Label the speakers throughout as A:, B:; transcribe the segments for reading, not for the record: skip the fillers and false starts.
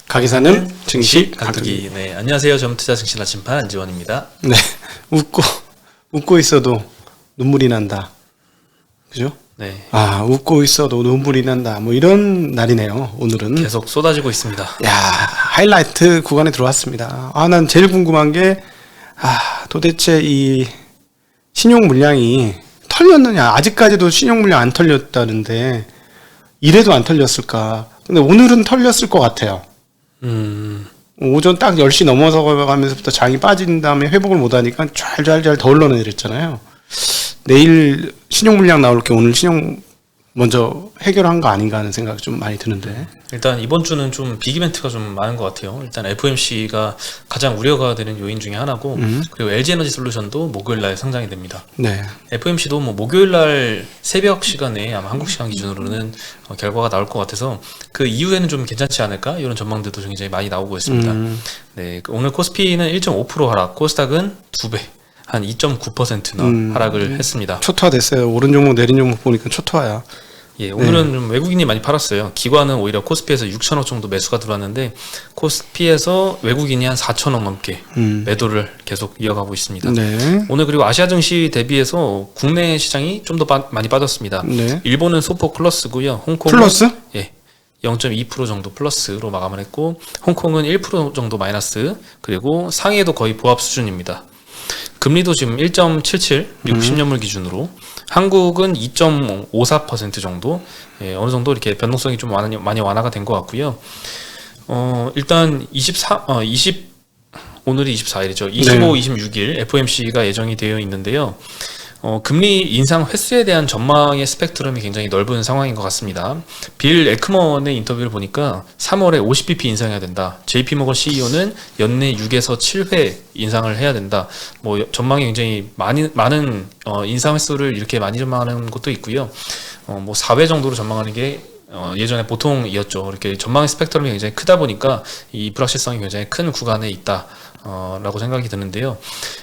A: 가기사는 증시
B: 강투기. 네, 안녕하세요. 전투자 증시 나침반 안지원입니다.
A: 네, 웃고 있어도 눈물이 난다. 그죠?
B: 네.
A: 웃고 있어도 눈물이 난다. 뭐 이런 날이네요. 오늘은
B: 계속 쏟아지고 있습니다.
A: 야, 하이라이트 구간에 들어왔습니다. 난 제일 궁금한 게 도대체 이 신용 물량이 털렸느냐? 아직까지도 신용 물량 안 털렸다는데 이래도 안 털렸을까? 근데 오늘은 털렸을 것 같아요. 오전 딱 10시 넘어서 가면서부터 장이 빠진 다음에 회복을 못 하니까 잘 더 흘러내렸잖아요. 내일 신용 물량 나올 게 오늘 신용 먼저 해결한 거 아닌가 하는 생각이 좀 많이 드는데.
B: 일단 이번 주는 좀 빅 이벤트가 좀 많은 것 같아요. 일단 FOMC가 가장 우려가 되는 요인 중에 하나고, 그리고 LG에너지 솔루션도 목요일 날 상장이 됩니다.
A: 네.
B: FOMC도 뭐 목요일 날 새벽 시간에 아마 한국 시간 기준으로는 결과가 나올 것 같아서 그 이후에는 좀 괜찮지 않을까 이런 전망들도 굉장히 많이 나오고 있습니다. 네, 오늘 코스피는 1.5% 하락, 코스닥은 2배. 한 2.9%나 하락을 했습니다.
A: 초토화됐어요. 오른 종목 내린 종목 보니까 초토화야.
B: 예, 오늘은 좀 외국인이 많이 팔았어요. 기관은 오히려 코스피에서 6천억 정도 매수가 들어왔는데 코스피에서 외국인이 한 4천억 넘게 매도를 계속 이어가고 있습니다.
A: 네.
B: 오늘 그리고 아시아 증시 대비해서 국내 시장이 좀 더 많이 빠졌습니다.
A: 네.
B: 일본은 소폭 플러스고요. 홍콩은
A: 플러스?
B: 예. 0.2% 정도 플러스로 마감을 했고 홍콩은 1% 정도 마이너스, 그리고 상해도 거의 보합 수준입니다. 금리도 지금 1.77 미국 10년물 기준으로, 한국은 2.54% 정도, 어느 정도 이렇게 변동성이 좀 많이 완화가 된 것 같고요. 일단 오늘이 24일이죠. 25,
A: 네.
B: 26일 FOMC가 예정이 되어 있는데요. 금리 인상 횟수에 대한 전망의 스펙트럼이 굉장히 넓은 상황인 것 같습니다. 빌 에크먼의 인터뷰를 보니까 3월에 50bp 인상해야 된다. JP모건 CEO는 연내 6에서 7회 인상을 해야 된다. 뭐 전망이 굉장히 많은 인상 횟수를 이렇게 많이 전망하는 것도 있고요. 뭐 4회 정도로 전망하는 게 예전에 보통이었죠. 이렇게 전망의 스펙트럼이 굉장히 크다 보니까 이 불확실성이 굉장히 큰 구간에 있다. 라고 생각이 드는데요.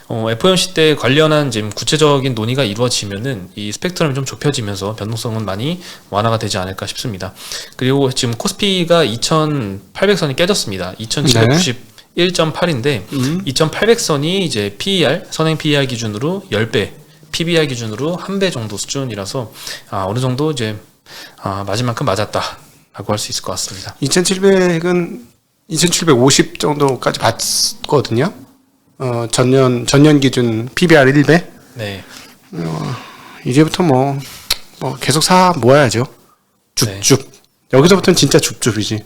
B: FOMC 때 관련한 지금 구체적인 논의가 이루어지면은 이 스펙트럼이 좀 좁혀지면서 변동성은 많이 완화가 되지 않을까 싶습니다. 그리고 지금 코스피가 2,800선이 깨졌습니다. 2,791.8인데 2,800선이 이제 PER, 선행 PER 기준으로 10배, PBR 기준으로 1배 정도 수준이라서 어느 정도 이제 맞을 만큼 맞았다라고 할 수 있을 것 같습니다.
A: 2,700은 2,750 정도까지 봤거든요. 전년 기준 PBR 1배.
B: 네.
A: 이제부터 뭐 계속 모아야죠. 줍줍. 네. 여기서부터는 진짜 줍줍이지.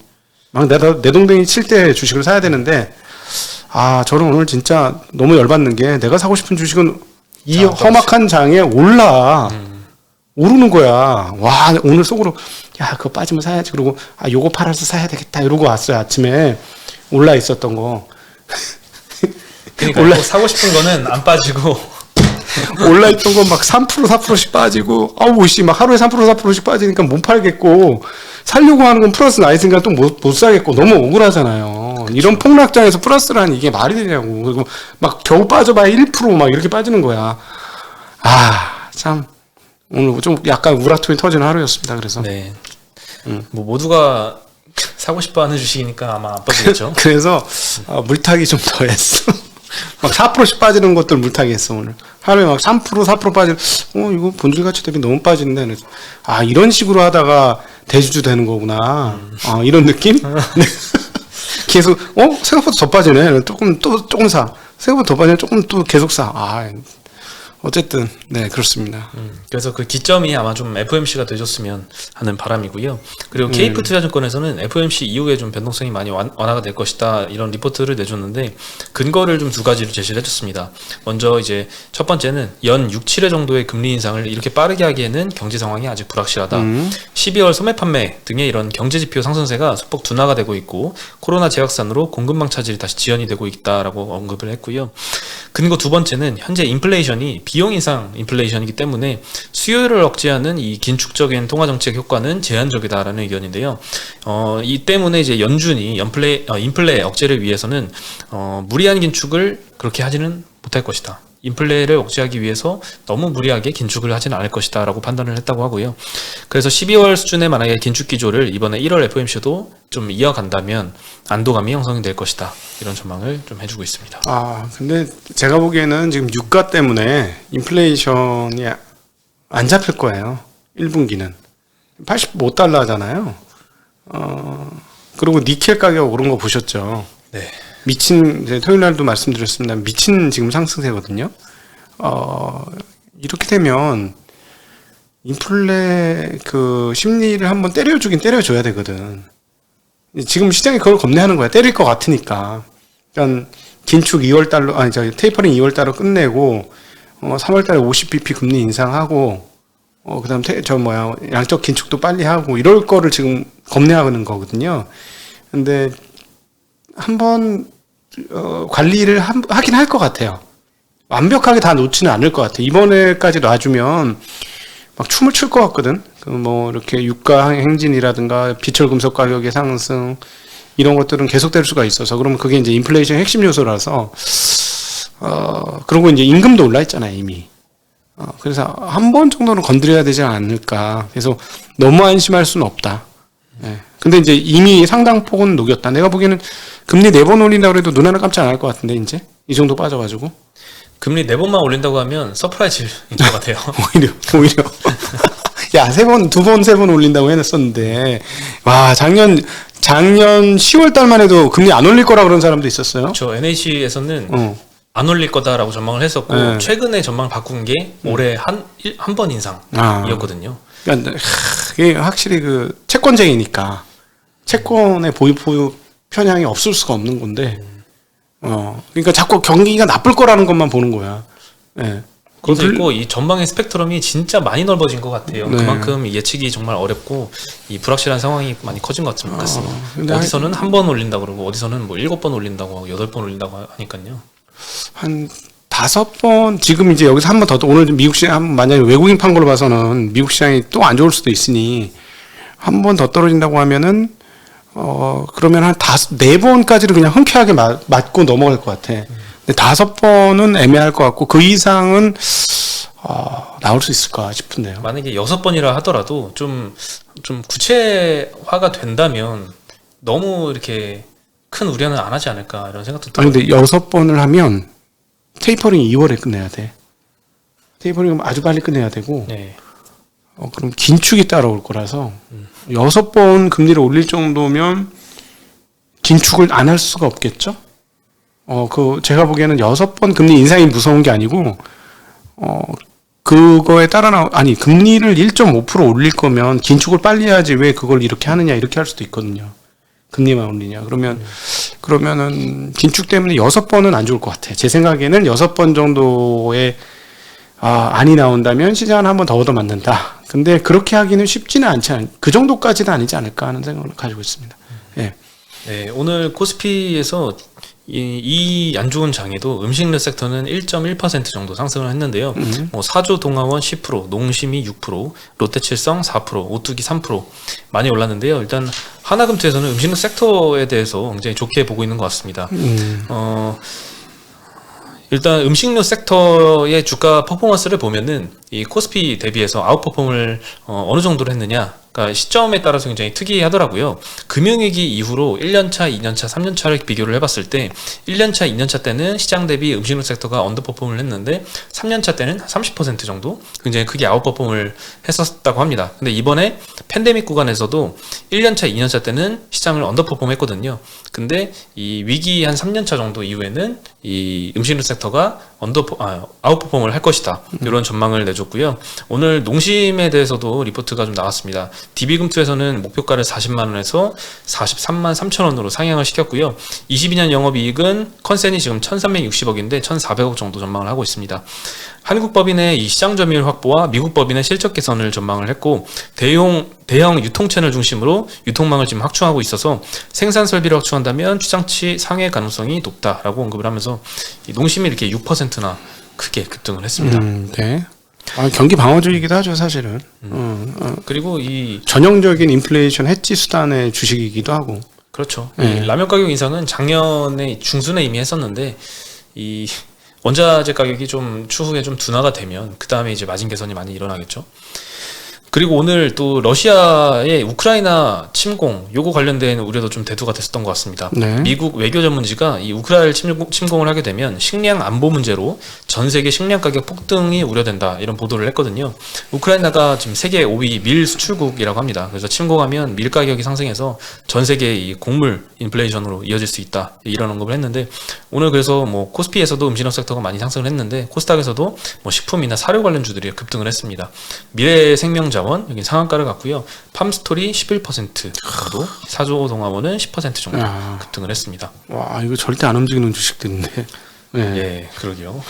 A: 막 내 동생이 칠 때 주식을 사야 되는데, 저는 오늘 진짜 너무 열받는 게, 내가 사고 싶은 주식은 이 험악한 장에 오르는 거야. 와, 오늘 속으로, 그거 빠지면 사야지. 그러고, 요거 팔아서 사야 되겠다. 이러고 왔어요. 아침에. 올라 있었던 거.
B: 그러니까 사고 싶은 거는 안 빠지고.
A: 올라 있던 건 막 3%, 4%씩 빠지고, 막 하루에 3%, 4%씩 빠지니까 못 팔겠고, 살려고 하는 건 플러스 나 있으니까 또 못 사겠고, 너무 억울하잖아요. 그렇죠. 이런 폭락장에서 플러스라는 이게 말이 되냐고. 그리고 막 겨우 빠져봐야 1% 막 이렇게 빠지는 거야. 참. 오늘 좀 약간 우라통이 터지는 하루였습니다. 그래서.
B: 네. 뭐 모두가 사고 싶어하는 주식이니까 아마 안 빠지겠죠.
A: 그래서 물타기 좀 더 했어. 막 4%씩 빠지는 것들 물타기 했어 오늘. 하루에 막 3%, 4% 빠지는. 이거 본질 가치 대비 너무 빠진데. 그래서 이런 식으로 하다가 대주주 되는 거구나. 이런 느낌? 계속 생각보다 더 빠지네. 조금 사. 생각보다 더 빠지네. 조금 또 계속 사. 어쨌든 네, 그렇습니다.
B: 그래서 그 기점이 아마 좀 FOMC가 되줬으면 하는 바람이고요. 그리고 케이프 투자증권에서는 FOMC 이후에 좀 변동성이 많이 완화가 될 것이다, 이런 리포트를 내줬는데 근거를 좀 두 가지로 제시를 해줬습니다. 먼저 이제 첫 번째는 연 6, 7회 정도의 금리 인상을 이렇게 빠르게 하기에는 경제 상황이 아직 불확실하다. 12월 소매 판매 등의 이런 경제 지표 상승세가 소폭 둔화가 되고 있고, 코로나 재확산으로 공급망 차질이 다시 지연이 되고 있다라고 언급을 했고요. 근거 두 번째는 현재 인플레이션이 비용 인상 인플레이션이기 때문에 수요를 억제하는 이 긴축적인 통화 정책 효과는 제한적이다라는 의견인데요. 이 때문에 이제 연준이 인플레 억제를 위해서는 무리한 긴축을 그렇게 하지는 못할 것이다. 인플레를 억제하기 위해서 너무 무리하게 긴축을 하지는 않을 것이다라고 판단을 했다고 하고요. 그래서 12월 수준의 만약에 긴축 기조를 이번에 1월 FOMC도 좀 이어간다면 안도감이 형성이 될 것이다. 이런 전망을 좀 해주고 있습니다.
A: 근데 제가 보기에는 지금 유가 때문에 인플레이션이 안 잡힐 거예요. 1분기는 85달러잖아요. 그리고 니켈 가격 오른 거 보셨죠?
B: 네.
A: 미친, 이제 토요일 날도 말씀드렸습니다. 미친 지금 상승세거든요. 이렇게 되면 인플레 그 심리를 한번 때려주긴 때려줘야 되거든. 지금 시장이 그걸 겁내하는 거야. 때릴 것 같으니까. 그러니까 긴축 2월 달로, 테이퍼링 2월 달로 끝내고 3월 달에 50bp 금리 인상하고 그다음 양적 긴축도 빨리 하고 이럴 거를 지금 겁내하는 거거든요. 근데 한번 관리를 하긴 할 것 같아요. 완벽하게 다 놓지는 않을 것 같아요. 이번에까지 놔주면 막 춤을 출 것 같거든. 이렇게 유가 행진이라든가 비철 금속 가격의 상승 이런 것들은 계속될 수가 있어서 그러면 그게 이제 인플레이션 핵심 요소라서 그리고 이제 임금도 올라 있잖아요 이미. 그래서 한 번 정도는 건드려야 되지 않을까. 그래서 너무 안심할 수는 없다. 예. 근데 이제 이미 상당 폭은 녹였다. 내가 보기에는 금리 4번 올린다고 해도 눈 하나 깜짝 안 할 것 같은데 이제 이 정도 빠져가지고
B: 금리 4번만 올린다고 하면 서프라이즈일 것 같아요.
A: 오히려 야 3번 2번 3번 올린다고 해놨었는데 와 작년 10월 달만 해도 금리 안 올릴 거라 그런 사람도 있었어요.
B: 저 NH에서는 안 올릴 거다라고 전망을 했었고
A: 네.
B: 최근에 전망을 바꾼 게 올해 한 번 인상이었거든요.
A: 그러니까 이게 확실히 그 채권쟁이니까 채권의 보유 편향이 없을 수가 없는 건데 그러니까 자꾸 경기가 나쁠 거라는 것만 보는 거야. 예.
B: 그것도 있고 이 전망의 스펙트럼이 진짜 많이 넓어진 것 같아요.
A: 네.
B: 그만큼 예측이 정말 어렵고 이 불확실한 상황이 많이 커진 것 같습니다.
A: 근데
B: 어디서는 한 번 올린다고 그러고 어디서는 뭐 7번 올린다고 하고 8번 올린다고 하니까요.
A: 한 5번 지금 이제 여기서 한 번 더 오늘 미국 시장 만약에 외국인 판 걸로 봐서는 미국 시장이 또 안 좋을 수도 있으니 한 번 더 떨어진다고 하면은 그러면 한 4번까지는 그냥 흔쾌하게 맞고 넘어갈 것 같아. 근데 5번은 애매할 것 같고 그 이상은 나올 수 있을까 싶은데요.
B: 만약에 6번이라 하더라도 좀 구체화가 된다면 너무 이렇게 큰 우려는 안 하지 않을까 이런 생각도 들어요.
A: 근데 6번을 하면 테이퍼링 2월에 끝내야 돼. 테이퍼링은 아주 빨리 끝내야 되고
B: 네.
A: 그럼 긴축이 따라올 거라서 6번 금리를 올릴 정도면 긴축을 안 할 수가 없겠죠? 제가 보기에는 6번 금리 인상이 무서운 게 아니고 그거에 따라 금리를 1.5% 올릴 거면 긴축을 빨리 해야지 왜 그걸 이렇게 하느냐 이렇게 할 수도 있거든요. 금리만 올리냐. 그러면은 긴축 때문에 6번은 안 좋을 것 같아. 제 생각에는 6번 정도의 안이 나온다면 시장은 한 번 더 얻어맞는다. 근데 그렇게 하기는 쉽지는 그 정도까지는 아니지 않을까 하는 생각을 가지고 있습니다. 예.
B: 네, 오늘 코스피에서 이 안 좋은 장에도 음식료 섹터는 1.1% 정도 상승을 했는데요. 뭐 사조 동아원 10%, 농심이 6%, 롯데칠성 4%, 오뚜기 3% 많이 올랐는데요. 일단 하나금투에서는 음식료 섹터에 대해서 굉장히 좋게 보고 있는 것 같습니다. 일단 음식료 섹터의 주가 퍼포먼스를 보면은 이 코스피 대비해서 아웃퍼폼을 어느 정도로 했느냐, 그러니까 시점에 따라서 굉장히 특이하더라고요. 금융위기 이후로 1년차, 2년차, 3년차를 비교를 해봤을 때 1년차, 2년차 때는 시장 대비 음식료 섹터가 언더퍼폼을 했는데 3년차 때는 30% 정도 굉장히 크게 아웃퍼폼을 했었다고 합니다. 근데 이번에 팬데믹 구간에서도 1년차, 2년차 때는 시장을 언더퍼폼 했거든요. 근데 이 위기 한 3년차 정도 이후에는 이 음식료 섹터가 아웃퍼폼을 할 것이다. 이런 전망을 내줬고요. 오늘 농심에 대해서도 리포트가 좀 나왔습니다. DB금투에서는 목표가를 40만 원에서 43만 3천 원으로 상향을 시켰고요. 22년 영업이익은 컨센이 지금 1,360억인데 1,400억 정도 전망을 하고 있습니다. 한국법인의 이 시장 점유율 확보와 미국법인의 실적 개선을 전망을 했고 대형 유통 채널 중심으로 유통망을 지금 확충하고 있어서 생산 설비를 확충한다면 추정치 상회 가능성이 높다라고 언급을 하면서 이 농심이 이렇게 6%나 크게 급등을 했습니다.
A: 네. 경기 방어주의이기도 하죠, 사실은.
B: 그리고 이
A: 전형적인 인플레이션 해지 수단의 주식이기도 하고.
B: 그렇죠.
A: 네.
B: 이 라면 가격 인상은 작년에 중순에 이미 했었는데 이 원자재 가격이 좀 추후에 좀 둔화가 되면 그 다음에 이제 마진 개선이 많이 일어나겠죠. 그리고 오늘 또 러시아의 우크라이나 침공 요거 관련된 우려도 좀 대두가 됐었던 것 같습니다.
A: 네.
B: 미국 외교 전문지가 이 우크라이나 침공을 하게 되면 식량 안보 문제로 전 세계 식량 가격 폭등이 우려된다 이런 보도를 했거든요. 우크라이나가 지금 세계 5위 밀 수출국이라고 합니다. 그래서 침공하면 밀 가격이 상승해서 전 세계 이 곡물 인플레이션으로 이어질 수 있다 이런 언급을 했는데 오늘 그래서 뭐 코스피에서도 음식료 섹터가 많이 상승을 했는데 코스닥에서도 뭐 식품이나 사료 관련 주들이 급등을 했습니다. 미래생명자원 여기 상한가를 갔고요. 팜스토리 11% 정도, 사조동화원은 10% 정도 급등을 했습니다.
A: 와, 이거 절대 안 움직이는 주식들인데. 네.
B: 예, 그러게요.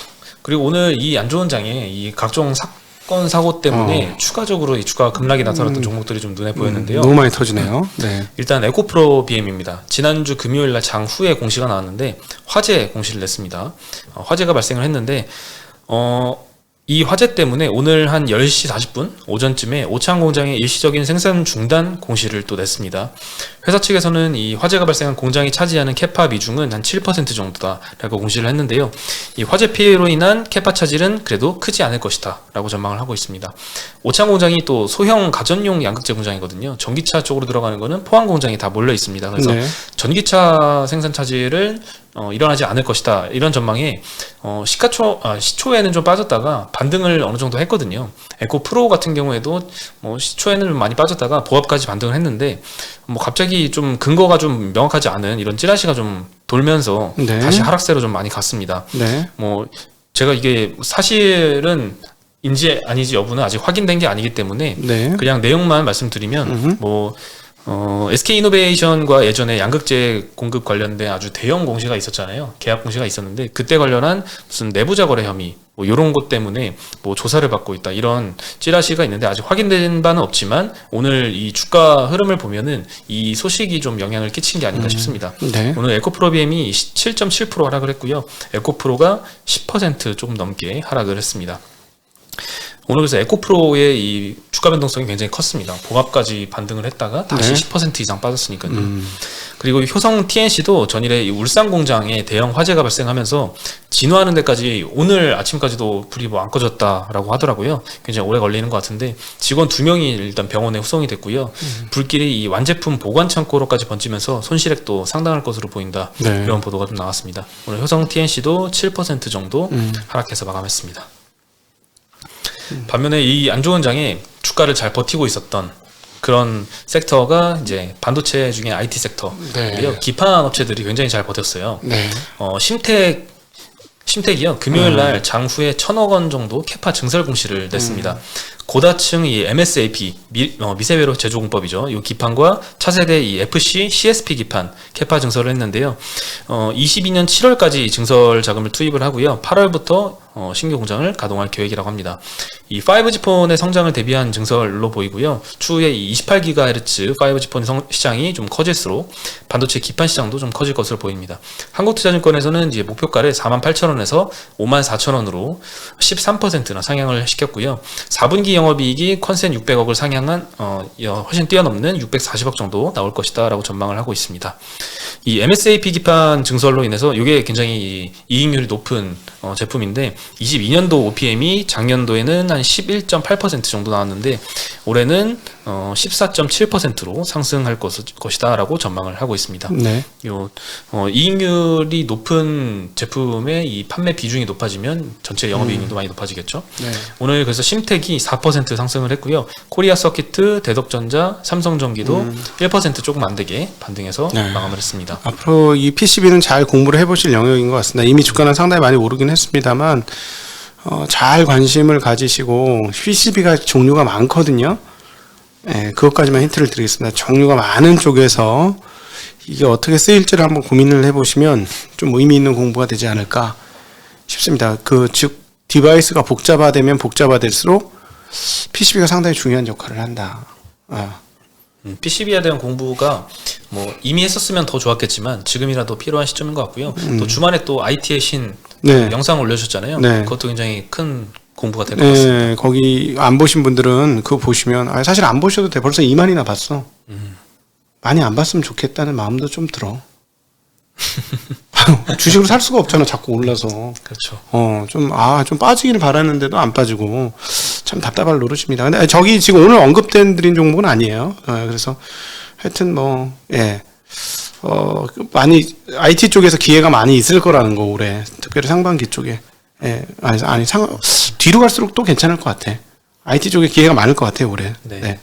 B: 그리고 오늘 이 안 좋은 장에 이 각종 사건 사고 때문에 추가적으로 이 주가 급락이 나타났던 종목들이 좀 눈에 보였는데요.
A: 너무 많이 터지네요. 네.
B: 일단 에코프로 BM입니다. 지난주 금요일 날 장후에 공시가 나왔는데 화재 공시를 냈습니다. 화재가 발생을 했는데 이 화재 때문에 오늘 한 10시 40분 오전쯤에 오창 공장의 일시적인 생산 중단 공시를 또 냈습니다. 회사 측에서는 이 화재가 발생한 공장이 차지하는 캐파 비중은 한 7% 정도다라고 공시를 했는데요. 이 화재 피해로 인한 캐파 차질은 그래도 크지 않을 것이다라고 전망을 하고 있습니다. 오창 공장이 또 소형 가전용 양극재 공장이거든요. 전기차 쪽으로 들어가는 거는 포항 공장이 다 몰려 있습니다. 그래서
A: 네.
B: 전기차 생산 차질을 일어나지 않을 것이다 이런 전망에 시초에는 좀 빠졌다가 반등을 어느 정도 했거든요. 에코 프로 같은 경우에도 뭐 시초에는 좀 많이 빠졌다가 보합까지 반등을 했는데 뭐 갑자기 좀 근거가 좀 명확하지 않은 이런 찌라시가 좀 돌면서
A: 네.
B: 다시 하락세로 좀 많이 갔습니다.
A: 네.
B: 뭐 제가 이게 사실은 인지 아니지 여부는 아직 확인된 게 아니기 때문에
A: 네.
B: 그냥 내용만 말씀드리면 뭐 SK이노베이션과 예전에 양극재 공급 관련된 아주 대형 공시가 있었잖아요. 계약 공시가 있었는데 그때 관련한 무슨 내부자 거래 혐의 뭐 이런 것 때문에 뭐 조사를 받고 있다 이런 찌라시가 있는데 아직 확인된 바는 없지만 오늘 이 주가 흐름을 보면은 이 소식이 좀 영향을 끼친 게 아닌가 싶습니다.
A: 네.
B: 오늘 에코프로 BM이 7.7% 하락을 했고요. 에코프로가 10% 조금 넘게 하락을 했습니다. 오늘 그래서 에코프로의 이 주가 변동성이 굉장히 컸습니다. 보합까지 반등을 했다가 다시
A: 네.
B: 10% 이상 빠졌으니까요. 그리고 효성 TNC도 전일에 이 울산 공장에 대형 화재가 발생하면서 진화하는 데까지 오늘 아침까지도 불이 뭐 안 꺼졌다라고 하더라고요. 굉장히 오래 걸리는 것 같은데 직원 2명이 일단 병원에 후송이 됐고요. 불길이 이 완제품 보관 창고로까지 번지면서 손실액도 상당할 것으로 보인다.
A: 네.
B: 이런 보도가 좀 나왔습니다. 오늘 효성 TNC도 7% 정도 하락해서 마감했습니다. 반면에 이 안 좋은 장에 주가를 잘 버티고 있었던 그런 섹터가 이제 반도체 중에 IT 섹터인데요.
A: 네.
B: 기판 업체들이 굉장히 잘 버텼어요.
A: 네.
B: 심택이요. 금요일 날 장후에 1,000억 원 정도 캐파 증설 공시를 냈습니다. 고다층 이 MSAP 미세회로 제조공법이죠. 이 기판과 차세대 이 FC, CSP 기판 캐파 증설을 했는데요. 22년 7월까지 증설 자금을 투입을 하고요. 8월부터 신규 공장을 가동할 계획이라고 합니다. 이 5G 폰의 성장을 대비한 증설로 보이고요. 추후에 이 28GHz 5G 폰 시장이 좀 커질수록 반도체 기판 시장도 좀 커질 것으로 보입니다. 한국투자증권에서는 이제 목표가를 48,000원에서 54,000원으로 13%나 상향을 시켰고요. 4분기 영업이익이 컨센 600억을 상향한 훨씬 뛰어넘는 640억 정도 나올 것이다라고 전망을 하고 있습니다. 이 MSAP 기판 증설로 인해서 이게 굉장히 이익률이 높은 제품인데 22년도 OPM이 작년도에는 한 11.8% 정도 나왔는데 올해는 14.7%로 상승할 것이다라고 전망을 하고 있습니다.
A: 네.
B: 이익률이 높은 제품의 이 판매 비중이 높아지면 전체 영업이익률도 많이 높아지겠죠.
A: 네.
B: 오늘 그래서 심택이 4% 상승을 했고요. 코리아 서키트, 대덕전자, 삼성전기도 1% 조금 안 되게 반등해서
A: 네.
B: 마감을 했습니다.
A: 앞으로 이 PCB는 잘 공부를 해보실 영역인 것 같습니다. 이미 주가는 상당히 많이 오르긴 했습니다만 잘 관심을 가지시고 PCB가 종류가 많거든요. 네, 그것까지만 힌트를 드리겠습니다. 종류가 많은 쪽에서 이게 어떻게 쓰일지를 한번 고민을 해보시면 좀 의미 있는 공부가 되지 않을까 싶습니다. 즉 디바이스가 복잡화되면 복잡화될수록 PCB가 상당히 중요한 역할을 한다.
B: PCB에 대한 공부가 뭐 이미 했었으면 더 좋았겠지만 지금이라도 필요한 시점인 것 같고요. 또 주말에 또 IT의 신
A: 네.
B: 영상 올려주셨잖아요.
A: 네.
B: 그것도 굉장히 큰 공부가 될 것 같습니다.
A: 네, 거기 안 보신 분들은 그거 보시면 사실 안 보셔도 돼. 벌써 2만이나 봤어. 많이 안 봤으면 좋겠다는 마음도 좀 들어. 주식으로 살 수가 없잖아. 자꾸 올라서.
B: 그렇죠.
A: 좀 빠지기를 바랐는데도 안 빠지고 참 답답할 노릇입니다. 근데 저기 지금 오늘 언급된 드린 종목은 아니에요. 그래서 하여튼 많이 IT 쪽에서 기회가 많이 있을 거라는 거 올해 특별히 상반기 쪽에 뒤로 갈수록 또 괜찮을 것 같아. IT 쪽에 기회가 많을 것 같아요 올해.
B: 네.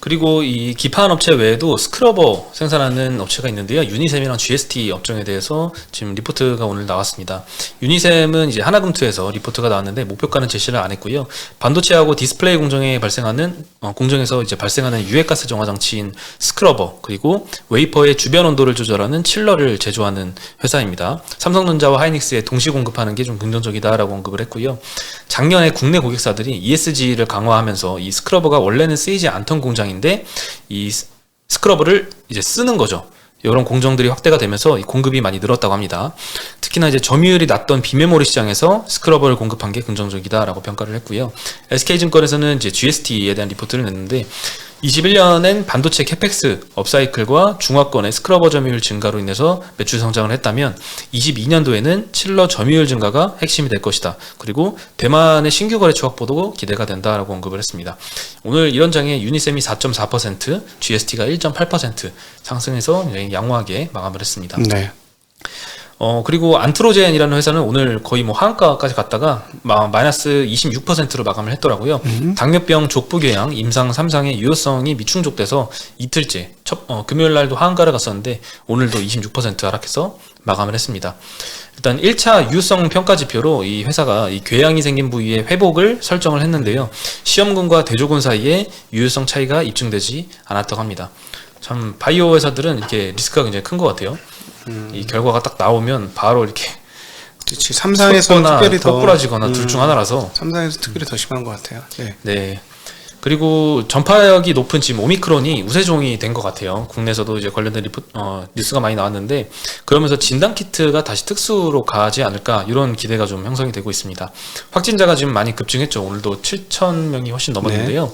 B: 그리고 이 기판 업체 외에도 스크러버 생산하는 업체가 있는데요. 유니셈이랑 GST 업종에 대해서 지금 리포트가 오늘 나왔습니다. 유니셈은 이제 하나금투에서 리포트가 나왔는데 목표가는 제시를 안 했고요. 반도체하고 디스플레이 공정에 발생하는 공정에서 이제 발생하는 유해가스 정화 장치인 스크러버, 그리고 웨이퍼의 주변 온도를 조절하는 칠러를 제조하는 회사입니다. 삼성전자와 하이닉스에 동시 공급하는 게 좀 긍정적이다라고 언급을 했고요. 작년에 국내 고객사들이 ESG를 강화하면서 이 스크러버가 원래는 쓰이지 않던 공장인데 이 스크러버를 이제 쓰는 거죠. 이런 공정들이 확대가 되면서 이 공급이 많이 늘었다고 합니다. 특히나 이제 점유율이 낮던 비메모리 시장에서 스크러버를 공급한 게 긍정적이다라고 평가를 했고요. SK증권에서는 이제 GST에 대한 리포트를 냈는데 21년엔 반도체 캐펙스 업사이클과 중화권의 스크러버 점유율 증가로 인해서 매출 성장을 했다면 22년도에는 칠러 점유율 증가가 핵심이 될 것이다. 그리고 대만의 신규 거래처 확보도 기대가 된다라고 언급을 했습니다. 오늘 이런 장에 유니셈이 4.4%, GST가 1.8% 상승해서 양호하게 마감을 했습니다.
A: 네.
B: 그리고 안트로젠이라는 회사는 오늘 거의 뭐 하한가까지 갔다가 마이너스 26%로 마감을 했더라고요. 당뇨병 족부궤양 임상 3상의 유효성이 미충족돼서 이틀째 금요일 날도 하한가를 갔었는데 오늘도 26% 하락해서 마감을 했습니다. 일단 1차 유효성 평가 지표로 이 회사가 이 궤양이 생긴 부위의 회복을 설정을 했는데요. 시험군과 대조군 사이에 유효성 차이가 입증되지 않았다고 합니다. 참 바이오 회사들은 이렇게 리스크가 굉장히 큰 것 같아요. 이 결과가 딱 나오면 바로 이렇게
A: 그렇지. 3상에서 특별히 더
B: 부러지거나 둘 중 하나라서
A: 3상에서 특별히 더 심한 것 같아요.
B: 네. 그리고 전파력이 높은 지금 오미크론이 우세종이 된 것 같아요. 국내에서도 이제 관련된 뉴스가 많이 나왔는데 그러면서 진단 키트가 다시 특수로 가지 않을까 이런 기대가 좀 형성이 되고 있습니다. 확진자가 지금 많이 급증했죠. 오늘도 7,000명이 훨씬 넘었는데요.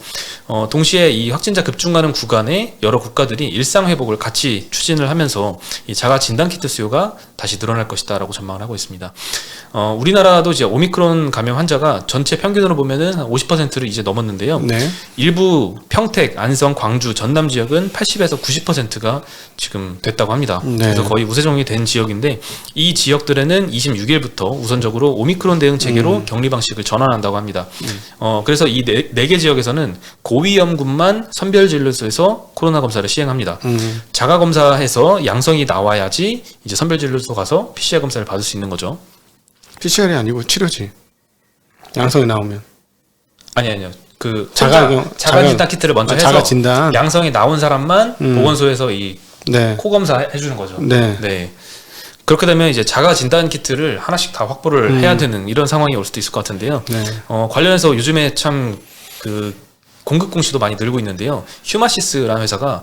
B: 동시에 이 확진자 급증하는 구간에 여러 국가들이 일상 회복을 같이 추진을 하면서 이 자가 진단 키트 수요가 다시 늘어날 것이다라고 전망을 하고 있습니다. 우리나라도 이제 오미크론 감염 환자가 전체 평균으로 보면은 한 50%를 이제 넘었는데요.
A: 네.
B: 일부 평택, 안성, 광주, 전남 지역은 80에서 90%가 지금 됐다고 합니다.
A: 네.
B: 그래서 거의 우세종이 된 지역인데 이 지역들에는 26일부터 우선적으로 오미크론 대응 체계로 격리 방식을 전환한다고 합니다. 그래서 이 네 개 지역에서는 고위험군만 선별진료소에서 코로나 검사를 시행합니다. 자가 검사해서 양성이 나와야지 이제 선별진료소 가서 PCR 검사를 받을 수 있는 거죠.
A: PCR이 아니고 치료지. 양성이 나오면.
B: 아니요. 그
A: 자가
B: 진단 키트를 먼저 해서
A: 자가 진단.
B: 양성이 나온 사람만 보건소에서 이
A: 네.
B: 코 검사 해주는 거죠.
A: 네.
B: 그렇게 되면 이제 자가 진단 키트를 하나씩 다 확보를 해야 되는 이런 상황이 올 수도 있을 것 같은데요.
A: 네.
B: 관련해서 요즘에 참 그 공급 공시도 많이 늘고 있는데요. 휴마시스라는 회사가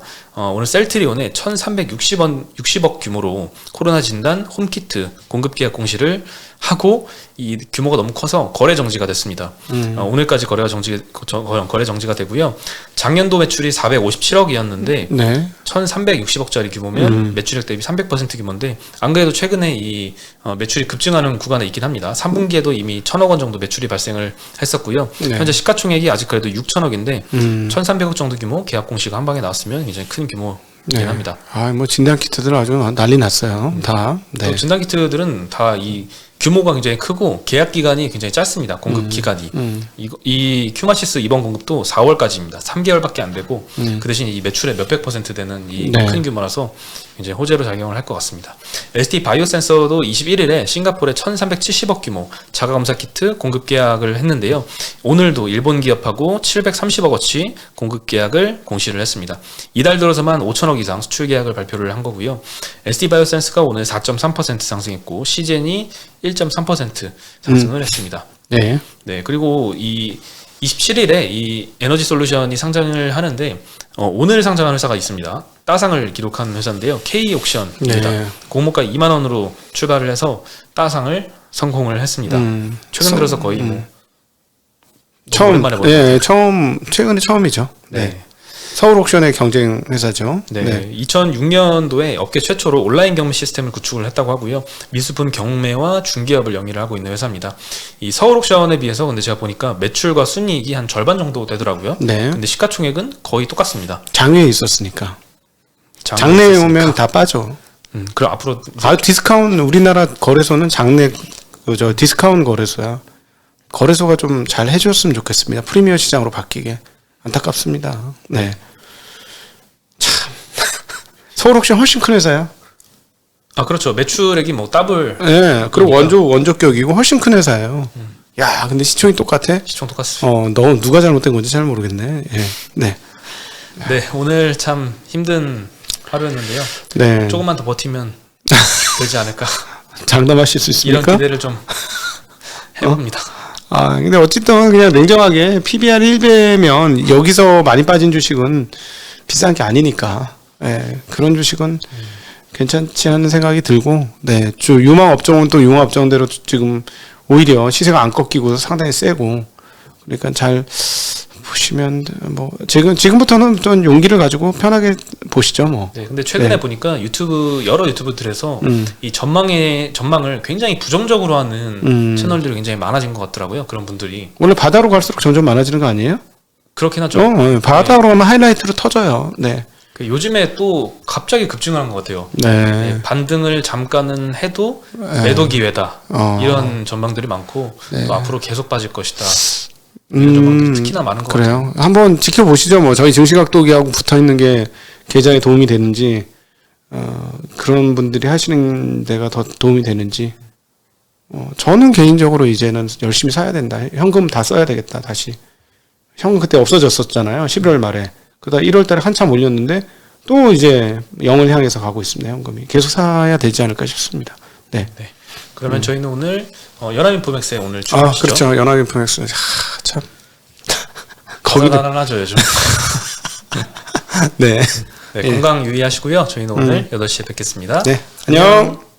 B: 오늘 셀트리온에 1,360억 규모로 코로나 진단 홈키트 공급 계약 공시를 하고 이 규모가 너무 커서 거래 정지가 됐습니다. 오늘까지 거래 정지가 되고요. 작년도 매출이 457억이었는데
A: 네.
B: 1,360억짜리 규모면 매출액 대비 300% 규모인데 안 그래도 최근에 이 매출이 급증하는 구간에 있긴 합니다. 3분기에도 이미 1,000억 원 정도 매출이 발생을 했었고요.
A: 네.
B: 현재 시가총액이 아직 그래도 6천억인데 1,300억 정도 규모 계약 공시가 한 방에 나왔으면 굉장히 큰 규모이긴 합니다.
A: 뭐 진단 키트들 아주 난리 났어요. 다.
B: 또 진단 키트들은 다 이 규모가 굉장히 크고 계약 기간이 굉장히 짧습니다. 공급 기간이. 이 큐마시스 이번 공급도 4월까지입니다. 3개월밖에 안 되고 그 대신 이 매출의 몇백 % 되는 이 큰 규모라서 굉장히 호재로 작용을 할 것 같습니다. ST 바이오센서도 21일에 싱가포르에 1,370억 규모 자가검사 키트 공급 계약을 했는데요. 오늘도 일본 기업하고 730억어치 공급 계약을 공시를 했습니다. 이달 들어서만 5천억 이상 수출 계약을 발표를 한 거고요. ST 바이오센스가 오늘 4.3% 상승했고 시젠이 1.3% 상승을 했습니다.
A: 네.
B: 그리고 이 27일에 이 에너지 솔루션이 상장을 하는데 오늘 상장한 회사가 있습니다. 따상을 기록한 회사인데요. K옥션입니다.
A: 네.
B: 공모가 2만 원으로 출발을 해서 따상을 성공을 했습니다. 최근 들어서 거의 뭐
A: 처음
B: 오랜만에 보는
A: 최근에 처음이죠.
B: 네.
A: 서울 옥션의 경쟁 회사죠.
B: 네, 2006년도에 업계 최초로 온라인 경매 시스템을 구축을 했다고 하고요. 미수품 경매와 중개업을 영위를 하고 있는 회사입니다. 이 서울 옥션에 비해서 근데 제가 보니까 매출과 순이익이 한 절반 정도 되더라고요.
A: 네.
B: 근데 시가총액은 거의 똑같습니다.
A: 장외에 있었으니까.
B: 장외에
A: 장내에
B: 있었으니까.
A: 오면 다 빠져.
B: 그럼 앞으로
A: 디스카운트 우리나라 거래소는 장내 디스카운트 거래소야. 거래소가 좀 잘 해줬으면 좋겠습니다. 프리미어 시장으로 바뀌게. 안타깝습니다. 네. 참. 서울 옥션 훨씬 큰 회사야.
B: 그렇죠. 매출액이 뭐 더블.
A: 네. 그리고 원조격이고 훨씬 큰 회사예요. 야, 근데 시총이 똑같아?
B: 시총 똑같습니다.
A: 너무 누가 잘못된 건지 잘 모르겠네. 예. 네.
B: 네, 오늘 참 힘든 하루였는데요.
A: 네.
B: 조금만 더 버티면 되지 않을까.
A: 장담하실 수
B: 이런
A: 있습니까?
B: 기대를 좀 해봅니다.
A: 근데 어쨌든 그냥 냉정하게 PBR 1배면 여기서 많이 빠진 주식은 비싼 게 아니니까. 예, 그런 주식은 괜찮지 않은 생각이 들고, 네, 유망 업종은 또 유망 업종대로 지금 오히려 시세가 안 꺾이고 상당히 세고, 그러니까 잘 보시면 뭐 지금부터는 좀 용기를 가지고 편하게 보시죠, 뭐.
B: 네, 근데 최근에
A: 네.
B: 보니까 여러 유튜브들에서 이 전망을 굉장히 부정적으로 하는 채널들이 굉장히 많아진 것 같더라고요. 그런 분들이
A: 원래 바다로 갈수록 점점 많아지는 거 아니에요?
B: 그렇긴 하죠.
A: 바다로 가면 하이라이트로 터져요. 네.
B: 요즘에 또 갑자기 급증한 것 같아요.
A: 네.
B: 네, 반등을 잠깐은 해도 매도 기회다. 이런 전망들이 많고 또 앞으로 계속 빠질 것이다. 이런 전망들이 특히나 많은 것 같아요.
A: 그래요. 한번 지켜보시죠. 뭐 저희 증시각도기하고 붙어 있는 게 계좌에 도움이 되는지, 그런 분들이 하시는 데가 더 도움이 되는지. 저는 개인적으로 이제는 열심히 사야 된다. 현금 다 써야 되겠다. 다시. 현금 그때 없어졌었잖아요. 11월 말에. 그러다 1월 달에 한참 올렸는데 또 이제 0을 향해서 가고 있습니다. 현금이. 계속 사야 되지 않을까 싶습니다. 네.
B: 네. 그러면 저희는 오늘 연합인포맥스에 오늘 출연하시죠.
A: 그렇죠. 연합인포맥스. 참. 거기도
B: 거기도 요즘.
A: 네.
B: 네, 건강 유의하시고요. 저희는 오늘 8시에 뵙겠습니다.
A: 네. 안녕.